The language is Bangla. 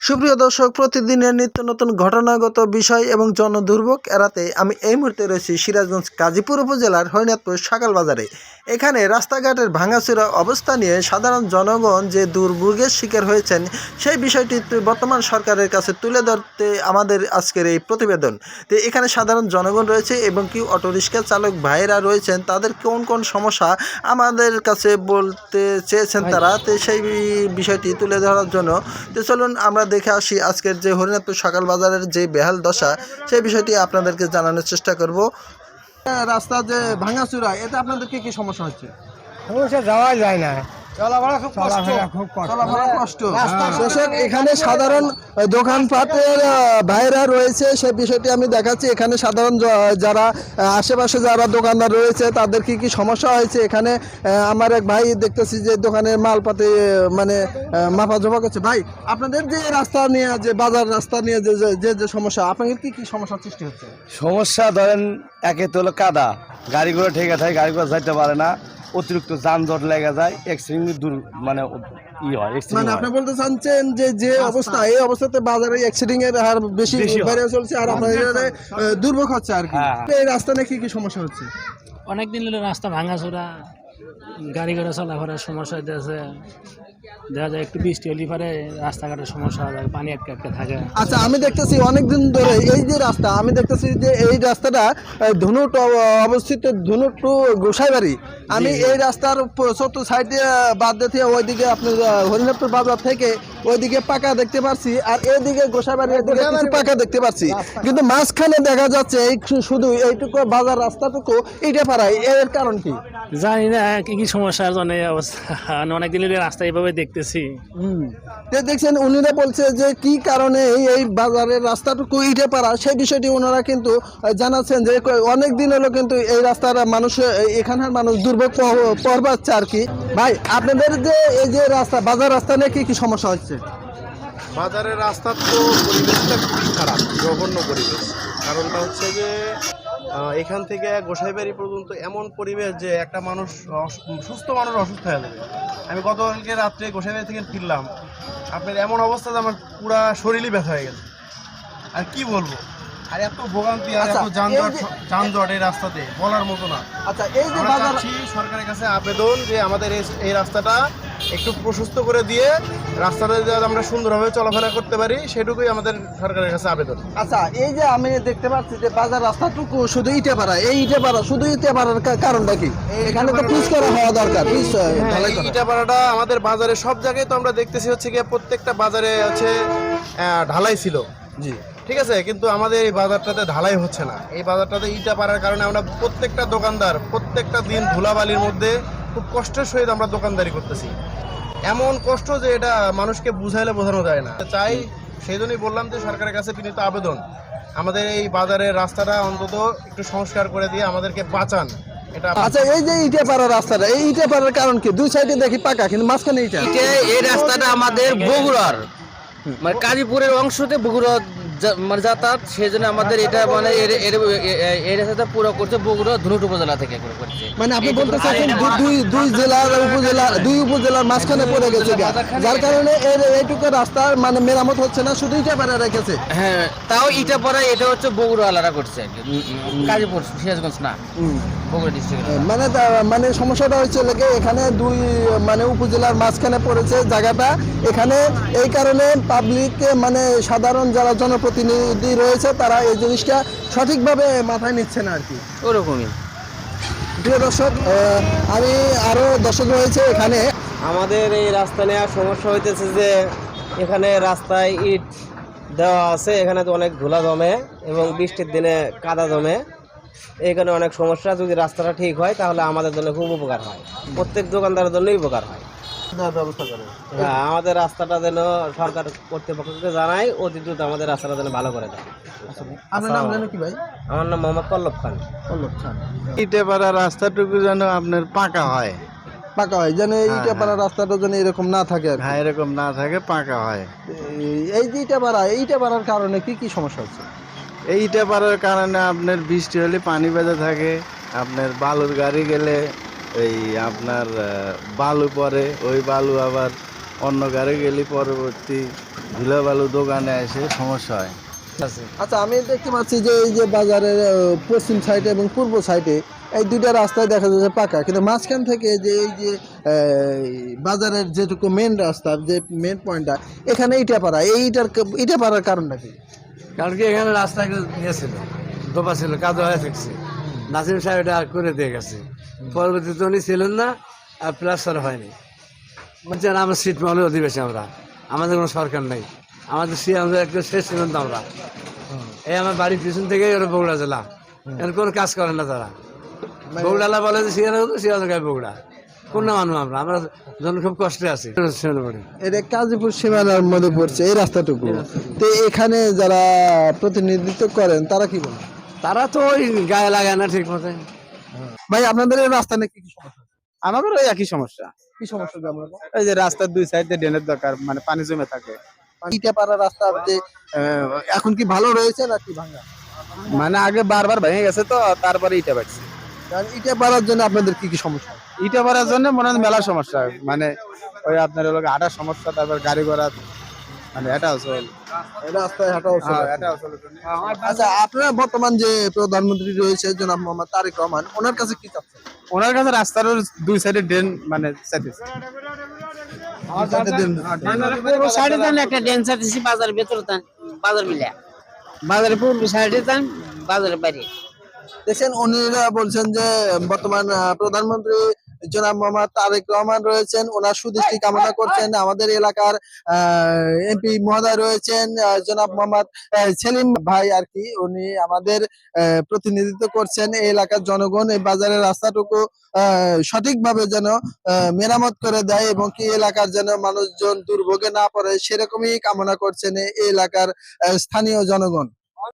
সুপ্রিয় দর্শক, প্রতিদিনের নিত্য নতুন ঘটনাগত বিষয় এবং জনদুর্ভোগ এড়াতে আমি এই মুহূর্তে রয়েছি সিরাজগঞ্জ গাজীপুর উপজেলার হরিনাথপুর সকাল বাজারে। এখানে রাস্তাঘাটের ভাঙাচোরা অবস্থা নিয়ে সাধারণ জনগণ যে দুর্ভোগের শিকার হয়েছেন সেই বিষয়টি বর্তমান সরকারের কাছে তুলে ধরতে আমাদের আজকের এই প্রতিবেদন। তো এখানে সাধারণ জনগণ রয়েছে এবং কি অটোরিক্সা চালক ভাইয়েরা রয়েছেন, তাদের কোন কোন সমস্যা আমাদের কাছে বলতে চেয়েছেন তারা, তো সেই বিষয়টি তুলে ধরার জন্য তো চলুন আমরা দেখে আসি আজকের যে হরিনাথপুর সকাল বাজারের যে বেহাল দশা সেই বিষয়টি আপনাদেরকে জানানোর চেষ্টা করব। রাস্তা যে ভাঙাচুরা, এতে আপনাদের কি কি সমস্যা হচ্ছে? সমস্যা যাওয়া যায় না, চলাফেরা খুব কষ্ট। দর্শক, এখানে সাধারণ দোকানপাটের ভাইরা রয়েছে, সেই বিষয়টি আমি দেখাচ্ছি। এখানে সাধারণ যারা আশেপাশে যারা দোকানদার রয়েছে তাদের কি কি সমস্যা হয়েছে। এখানে আমার এক ভাই দেখতেছি যে দোকানের মালপাতি মানে মাপা জমা করছে। ভাই, আপনাদের যে রাস্তা নিয়ে যে বাজার রাস্তা নিয়ে যে যে সমস্যা, আপনাদের কি কি সমস্যার সৃষ্টি হচ্ছে? সমস্যা ধরেন একে তো হলো কাদা, গাড়িগুলো ঠেকে থাকে, গাড়িগুলো যাইতে পারে না, অতিরিক্ত যানজট লেগে যায়, অ্যাক্সিডেন্ট দূর মানে মানে আপনি বলতে চাচ্ছেন যে যে অবস্থা, এই অবস্থাতে বাজারে অ্যাক্সিডেন্ট এর হার বেশি বেড়ে চলছে আর আপনাদের দুর্ভোগ হচ্ছে আর কি। এই রাস্তা নিয়ে কি কি সমস্যা হচ্ছে? অনেকদিন হলো রাস্তা ভাঙাচোরা, গাড়ি ঘোড়া চলাফেরার সমস্যা হইতেছে। দেখা যায় একটু বৃষ্টি হলে পরে রাস্তাঘাটের সমস্যা হয়, পানি আটকে আটকে থাকে। আচ্ছা, আমি দেখতেছি অনেকদিন ধরে এই যে রাস্তা, আমি দেখতেছি যে এই রাস্তাটা ধুনুট অবস্থিত, ধুনুট টু গোসাইবাড়ি। আমি এই রাস্তার চতুর্থ সাইডে বাদ দিয়ে ওইদিকে আপনার হরিনাথপুর বাজার থেকে ওইদিকে পাকা দেখতে পাচ্ছি, আর এইদিকে গোসাইবাড়ি এদিকে কিছু পাকা দেখতে পাচ্ছি, কিন্তু মাঝখানে দেখা যাচ্ছে এই শুধু এইটুকু বাজার রাস্তাটুকু ইটে পাড়ায়। এর কারণ কি জানি না, কি কি সমস্যার জন্য এই অবস্থা। অনেকদিন হলো রাস্তা এইভাবে দেখতেছি। দেখছেন, উনিরা বলছে যে কি কারণে এই বাজারের রাস্তাটুকু ইটে পাড়া, সেই বিষয়টি ওনারা কিন্তু জানাচ্ছেন যে অনেক দিন হলো কিন্তু এই রাস্তার মানুষ, এখানকার মানুষ দুর্ভোগ পড়বাচ্ছে আর কি। ভাই, আপনাদের যে এই যে রাস্তা বাজার রাস্তা নিয়ে কি কি সমস্যা হচ্ছে? বাজারের রাস্তার তো পরিবেশটা খুবই খারাপ, জঘন্য পরিবেশ। কারণটা হচ্ছে যে এখান থেকে গোসাইবাড়ি পর্যন্ত এমন পরিবেশ যে একটা মানুষ সুস্থ মানুষ অসুস্থ হয়ে যাবে। আমি গতকালকে রাত্রে গোসাইবাড়ি থেকে ফিরলাম, আপনার এমন অবস্থা যে আমার পুরা শরীরই ব্যথা হয়ে গেছে। আর কি বলবো, আর এত ভোগান্তি আর এত যানজট এই রাস্তাতে বলার মতো না। আচ্ছা, এই যে বাজার, সরকারের কাছে আবেদন যে আমাদের এই রাস্তাটা একটু প্রশস্ত করে দিয়ে রাস্তাটা যাতে আমরা সুন্দরভাবে চলাফেরা করতে পারি, সেটুকুই আমাদের সরকারের কাছে আবেদন। আচ্ছা, এই যে আমি দেখতে পাচ্ছি যে বাজার রাস্তাটুকু শুধু ইটে পাড়া, এই ইটে পাড়া শুধু ইটে পাড়ার কারণটা কি? এখানে তো পিচ করা হওয়া দরকার, পিচ ইটা পাড়াটা আমাদের বাজারে সব জায়গায় তো আমরা দেখতেছি হচ্ছে গিয়ে প্রত্যেকটা বাজারে হচ্ছে ঢালাই ছিল, জি ঠিক আছে, কিন্তু আমাদের এই বাজারটাতে ঢালাই হচ্ছে না। এই বাজারটাতে ইটা পাড়ার কারণে আমরা প্রত্যেকটা দোকানদার প্রত্যেকটা দিন ধুলাবালির মধ্যে খুব কষ্টের সহিত আমরা দোকানদারি করতেছি। এমন কষ্ট যে এটা মানুষকে বুঝাইলে বোঝানো যায় না। চাই, সেই জন্যই বললাম যে সরকারের কাছে বিনীত আবেদন, আমাদের এই বাজারের রাস্তাটা অন্তত একটু সংস্কার করে দিয়ে আমাদেরকে বাঁচান। এটা আচ্ছা, এই যে ইটে পাড়া রাস্তাটা, এই ইটে পাড়ার কারণ কি? দুই সাইডে দেখি পাকা, কিন্তু মাঝখানে ইটা। এই রাস্তাটা আমাদের বগুড়ার মানে কাজীপুরের অংশতে বগুড়া মানে যাতায়াত, সেই জন্য আমাদের এটা মানে এই রাস্তাটা পুরো করছে বগুড়া ধুনুট উপজেলা থেকে করছে। মানে আপনি বলতে চাচ্ছেন দুই জেলার দুই উপজেলার মাঝখানে পড়ে গেছে, যার কারণে এইটুকু রাস্তার মানে মেরামত হচ্ছে না, শুধু ইটা পাড়া রেখেছে। হ্যাঁ, তাও ইটা পাড়া, এটা হচ্ছে বগুড়া আলাদা করছে আর কি, কাজীপুর সিরাজগঞ্জ না, বগুড়া ডিস্ট্রিক্ট। মানে সমস্যাটা হচ্ছে লেগে এখানে দুই মানে উপজেলার মাঝখানে পড়েছে জায়গাটা। এখানে এই কারণে পাবলিক মানে সাধারণ যারা জনপ্রতিনিধি রয়েছে তারা এই জিনিসটা সঠিকভাবে মাথায় নিচ্ছে না আর কি, ওরকমই। প্রিয় দর্শক, আমি আরো দর্শক রয়েছে এখানে। আমাদের এই রাস্তা নেওয়ার সমস্যা হইতেছে যে এখানে রাস্তায় ইট দেওয়া আছে, এখানে তো অনেক ধুলা জমে এবং বৃষ্টির দিনে কাদা জমে, এইখানে অনেক সমস্যা। যদি রাস্তাটা ঠিক হয় তাহলে আমাদের জন্য খুব উপকার হয়, প্রত্যেক দোকানদারের জন্যই উপকার হয়। হ্যাঁ, আমাদের রাস্তাটা যেন সরকার কর্তৃপক্ষকে জানায়, অতি দ্রুত আমাদের রাস্তাটা যেন ভালো করে দেয়। আপনার নাম জানো কি ভাই? আমার নাম মোহাম্মদ পল্লব খান। ইটে পাড়া রাস্তাটুকু যেন আপনার পাকা হয়, পাকা হয় যেন ইটা পাড়া রাস্তাটা যেন এরকম না থাকে আর কি। হ্যাঁ, এরকম না থাকে, পাকা হয়। এই যে ইটা পাড়ার কারণে কি কি সমস্যা হচ্ছে? এই ইটে পাড়ার কারণে আপনার বৃষ্টি হলে পানি বেঁধে থাকে, আপনার বালুর গাড়ি গেলে এই আপনার বালু পরে, ওই বালু আবার অন্য গাড়ি গেলে পরবর্তী ধুলাবালু দোকানে এসে সমস্যা হয়। আচ্ছা, আমি দেখতে পাচ্ছি যে এই যে বাজারের পশ্চিম সাইডে এবং পূর্ব সাইডে এই দুইটা রাস্তায় দেখা যাচ্ছে পাকা, কিন্তু মাঝখান থেকে যে এই যে বাজারের যেটুকু মেন রাস্তা, যে মেন পয়েন্টটা, এখানে ইটাপাড়া, ইটাপাড়ার কারণটা কি? কারণ কি এখানে রাস্তা নিয়েছিল, দোপা ছিল, কাদো হয়ে থাকছে। নাসিম সাহেব এটা করে দিয়ে গেছে, পরবর্তীতে উনি ছিলেন না, আর প্লাস্টার হয়নি। বলছেন আমরা সিট মহলে অধিবেশন, আমাদের কোনো সরকার নেই, আমাদের আমাদের একটা শেষ সীমান্ত আমরা। এই আমার বাড়ির পিছন থেকে ওরা বগুড়া জেলা, এর কোনো কাজ করেন না তারা। বগুড়ালা বলে যে সিয়ানো গায়ে বগুড়া, কোন মানুষ আমরা যখন খুব কষ্টে আছি। এটা গাজীপুর সীমানার মধ্যে পড়ছে এই রাস্তাটুকু, তো এখানে যারা প্রতিনিধিত্ব করেন তারা কি বলেন? তারা তো ওই গায়ে লাগায় না ঠিক মতো। ভাই, আপনাদের এই রাস্তা নিয়ে কি কি সমস্যা? আমাদের ওই একই সমস্যা। কি সমস্যা যে আমরা এই যে রাস্তার দুই সাইডে ড্রেনের দরকার, মানে পানি জমে থাকে। ইটাপাড়া রাস্তা যে এখন কি ভালো রয়েছে নাকি ভাঙা? মানে আগে বারবার ভেঙে গেছে, তো তারপরে ইটা বাড়ছে। কারণ ইটাপাড়ার জন্য আপনাদের কি কি সমস্যা? ইটা ভরার জন্য মনে হয় মেলা সমস্যা, মানে ওই আপনার হলো হাঁটার সমস্যা, তারপর গাড়ি ঘোড়া, মানে এটাও চল, রাস্তায় হাঁটাও এটাও চলে। আচ্ছা, আপনারা বর্তমান যে প্রধানমন্ত্রী রয়েছে জনাব মোহাম্মদ তারেক রহমান, ওনার কাছে কি চাচ্ছেন? ওনার কাছে রাস্তার দুই সাইডে ড্রেন মানে চাইতেছে। পূর্ব সাইডে দেন একটা ড্রেন চাইতেছি, বাজারের ভেতরে দেন, বাজার মিলে বাজারের পূর্ব সাইডে দেন, বাজারের বাইরে। দেখছেন, উনিরা বলছেন যে বর্তমান প্রধানমন্ত্রী জনাব মোহাম্মদ তারেক রহমান রয়েছেন, ওনার সুদৃষ্টি কামনা করছেন। আমাদের এলাকার এমপি মহোদয় রয়েছেন জনাব মোহাম্মদ সেলিম ভাই আর কি, উনি আমাদের প্রতিনিধিত্ব করছেন। এই এলাকার জনগণ এই বাজারের রাস্তাটুকু সঠিকভাবে যেন মেরামত করে দেয় এবং কি এলাকার যেন মানুষজন দুর্ভোগে না পড়ে, সেরকমই কামনা করছেন এই এলাকার স্থানীয় জনগণ।